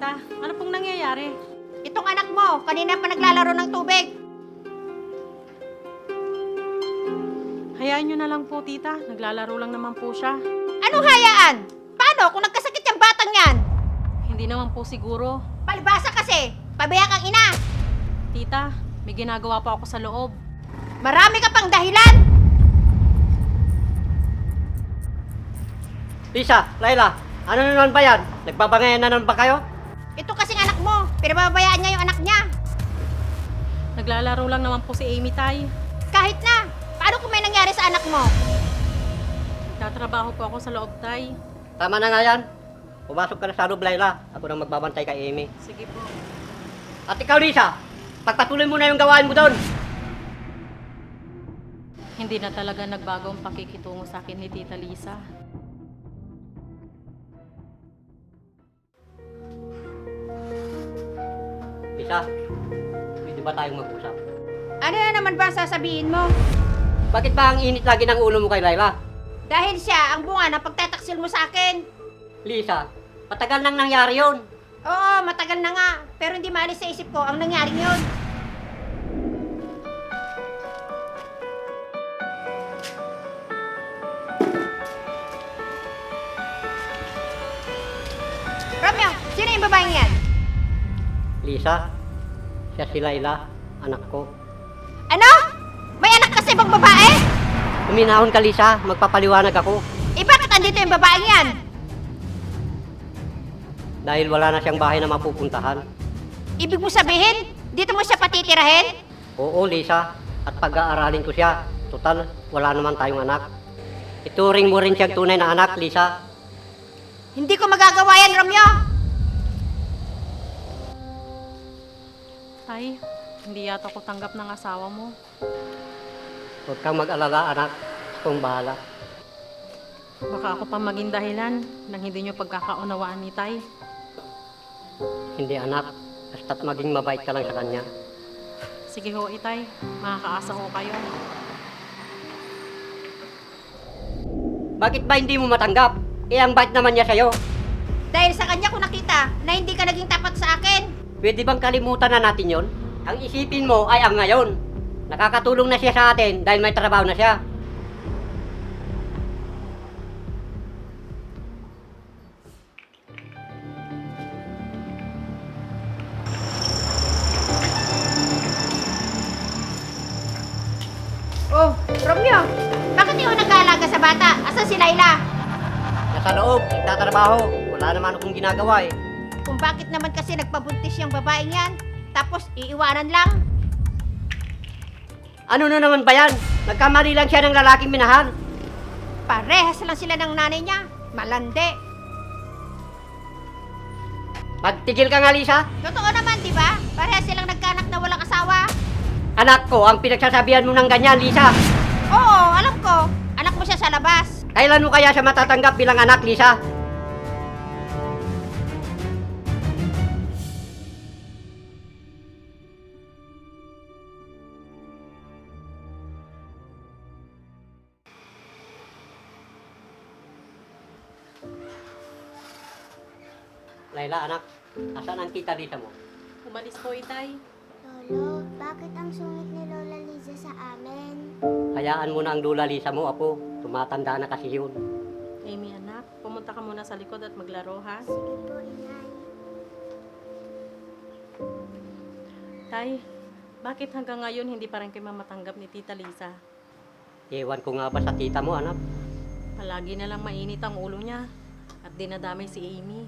tita. Ano pong nangyayari? Itong anak mo, kanina pa naglalaro ng tubig. Hayaan nyo na lang po, tita. Naglalaro lang naman po siya. Anong hayaan? Paano kung nagkasakit yung batang yan? Hindi naman po siguro. Palibasa kasi, pabiyak ang ina. Tita, may ginagawa po ako sa loob. Marami ka pang dahilan. Lisa, Laila, ano na naman ba yan? Nagbabangayan na naman ba kayo? Ito kasing anak mo, pinababayaan niya yung anak niya. Naglalaro lang naman po si Amy, tay. Kahit na, paano kung may nangyari sa anak mo? Nagtatrabaho po ako sa loob, tay. Tama na nga yan. Pumasok ka na sa loob, Laila. Ako nang magbabantay kay Amy. Sige po. At ikaw, Lisa, pagpatuloy mo na yung gawain mo doon. Hindi na talaga nagbago ang pakikitungo sa akin ni Tita Lisa. Lisa, pwede ba tayong mag-usap? Ano na naman ba ang sasabihin mo? Bakit ba ang init lagi ng ulo mo kay Laila? Dahil siya ang bunga ng pagtataksil mo sa akin. Lisa, matagal nang nangyari yun. Oo, matagal na nga. Pero hindi maalis sa isip ko ang nangyaring yun. Romeo, sino yung babaeng yan? Lisa, siya si Laila, anak ko. Ano? May anak kasi bang babae? Uminahon ka, Lisa. Magpapaliwanag ako. Eh bakit andito yung babaeng yan? Dahil wala na siyang bahay na mapupuntahan. Ibig mo sabihin, dito mo siya patitirahin? Oo, Lisa. At pag-aaralin ko siya. Total, wala naman tayong anak. Ituring mo rin siyang tunay na anak, Lisa. Hindi ko magagawa yan, Romeo. Tay, hindi yata ako tanggap ng asawa mo. Huwag kang mag-alala, anak. Akong bahala. Baka ako pa maging dahilan ng hindi nyo pagkakaunawaan ni Tay. Hindi, anak. Basta't maging mabait ka lang sa kanya. Sige ho, Itay. Makakaasa ho kayo. Bakit ba hindi mo matanggap? Eh, ang bait naman niya sa'yo. Dahil sa kanya ko nakita na hindi ka naging tapat sa akin. Pwede bang kalimutan na natin yon? Ang isipin mo ay ang ngayon. Nakakatulong na siya sa atin dahil may trabaho na siya. Oh, Romeo, bakit ikaw nag-aalaga sa bata? Asan si Laila? Nasa loob, nagtatrabaho. Wala naman akong ginagawa eh. Kung bakit naman kasi nagpabuntis yung babaeng yan, tapos iiwanan lang? Ano na naman ba yan? Nagkamali lang siya ng lalaking minahal. Parehas lang sila ng nanay niya. Malande. Magtigil ka nga, Lisa. Totoo naman, di ba? Parehas silang nagkanak na walang asawa. Anak ko, ang pinagsasabihan mo ng ganyan, Lisa. Oo, alam ko. Anak mo siya sa labas. Kailan mo kaya siya matatanggap bilang anak, Lisa? Laila, anak, asan ang tita Lisa mo? Umalis po, Itay. Lolo, bakit ang sungit ni Lola Liza sa amin? Hayaan mo na ang Lola Lisa mo, apo. Tumatanda na kasi yun. Amy, anak, pumunta ka muna sa likod at maglaro, ha? Sige po, inay. Tay, bakit hanggang ngayon hindi pa rin kayo matanggap ni Tita Lisa? Ewan ko nga ba sa tita mo, anak? Palagi na lang mainit ang ulo niya at dinadamay si Amy.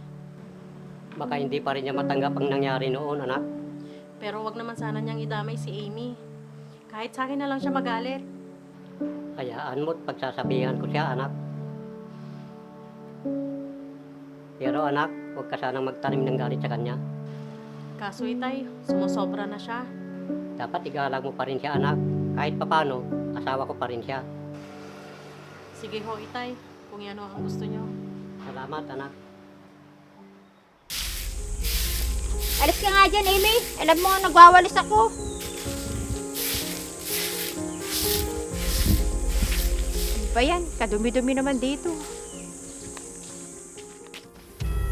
Baka hindi pa rin niya matanggap ang nangyari noon, anak. Pero wag naman sana niyang idamay si Amy. Kahit sa akin na lang siya magalit. Hayaan mo't pagsasabihan ko siya, anak. Pero anak, huwag ka sanang magtanim ng galit sa kanya. Kaso, Itay, sumusobra na siya. Dapat igalang mo pa rin siya, anak. Kahit papano, asawa ko pa rin siya. Sige ho, Itay, kung yan ho ang gusto niyo. Salamat, anak. Alis ka nga dyan, Amy. Alam mo, nagwawalis ako. Ano ba yan? Kadumi-dumi naman dito.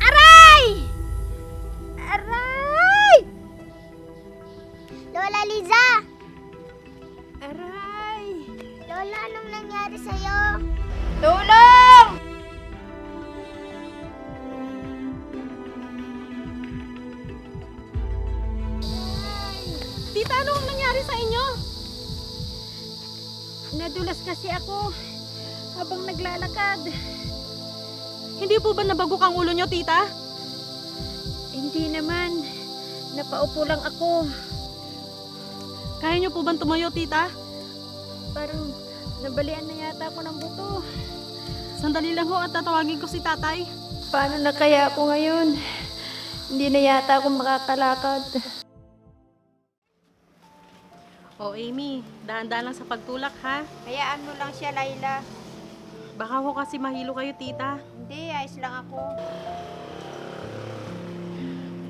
Aray! Lola Liza! Aray! Lola, anong nangyari sa'yo? Tulong! Tita, ano ang nangyari sa inyo? Nadulas kasi ako habang naglalakad. Hindi po ba nabagok ang ulo nyo, tita? Hindi naman. Napaupo lang ako. Kaya nyo po bang tumayo, tita? Parang nabalian na yata ako ng buto. Sandali lang ho at tatawagin ko si tatay. Paano na kaya ako ngayon? Hindi na yata ako makakalakad. O Amy, dahan-dahan lang sa pagtulak ha. Hayaan mo lang siya, Layla. Baka ho kasi mahilo kayo, tita. Hindi, ayos lang ako.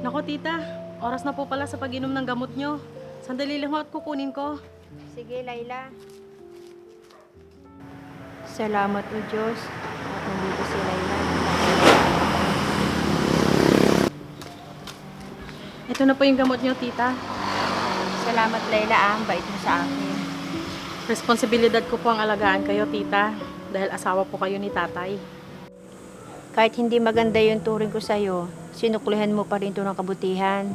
Nako, tita. Oras na po pala sa pag-inom ng gamot nyo. Sandali lang ho at kukunin ko. Sige, Layla. Salamat o Diyos. At nandito si Layla. Ito na po yung gamot nyo, tita. Salamat, Layla. Ang bait mo sa akin. Responsibilidad ko po ang alagaan kayo, tita. Dahil asawa po kayo ni tatay. Kahit hindi maganda yung turing ko sa'yo, sinuklihan mo pa rin ito ng kabutihan.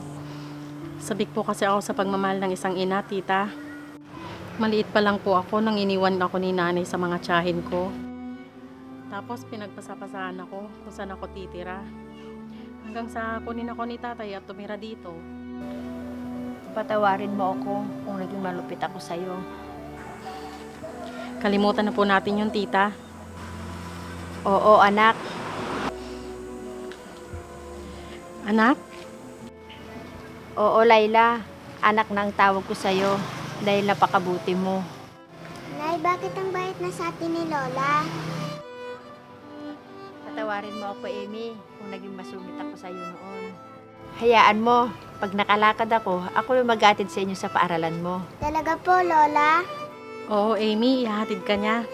Sabik po kasi ako sa pagmamahal ng isang ina, tita. Maliit pa lang po ako nang iniwan ako ni nanay sa mga tiyahin ko. Tapos pinagpasapasahan ako kung saan ako titira. Hanggang sa kunin ako ni tatay at tumira dito. Patawarin mo ako kung naging malupit ako sa'yo. Kalimutan na po natin yung tita. Oo, anak. Anak? Oo, Layla. Anak na ang tawag ko sa'yo dahil napakabuti mo. Nay, bakit ang bait na sa atin ni Lola? Patawarin mo ako, Amy, kung naging masungit ako sa'yo noon. Hayaan mo, pag nakalakad ako yung mag-atid sa inyo sa paaralan mo. Talaga po, Lola? Oo, Amy, ihahatid ka niya.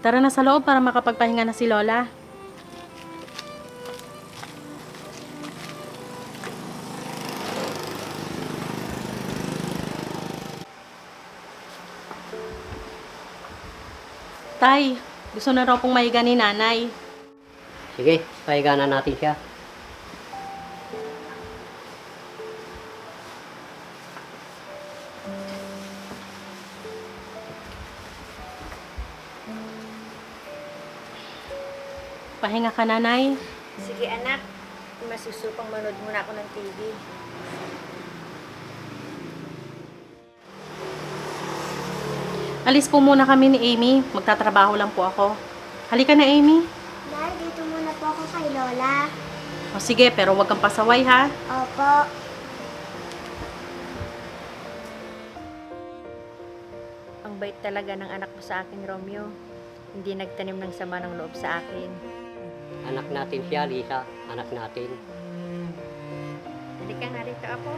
Tara na sa loob para makapagpahinga na si Lola. Tay, gusto na raw pong mahiga ni nanay. Sige, pahiga na natin siya. Pahinga ka, nanay. Sige, anak. Masusupang manood muna ako ng TV. Alis po muna kami ni Amy. Magtatrabaho lang po ako. Halika na, Amy. Nay, dito muna po ako kay Lola. O sige, pero huwag kang pasaway, ha? Opo. Ang bait talaga ng anak mo sa akin, Romeo. Hindi nagtanim ng sama ng loob sa akin. Anak natin siya, Lisa. Anak natin. Halika nga rito, Apo.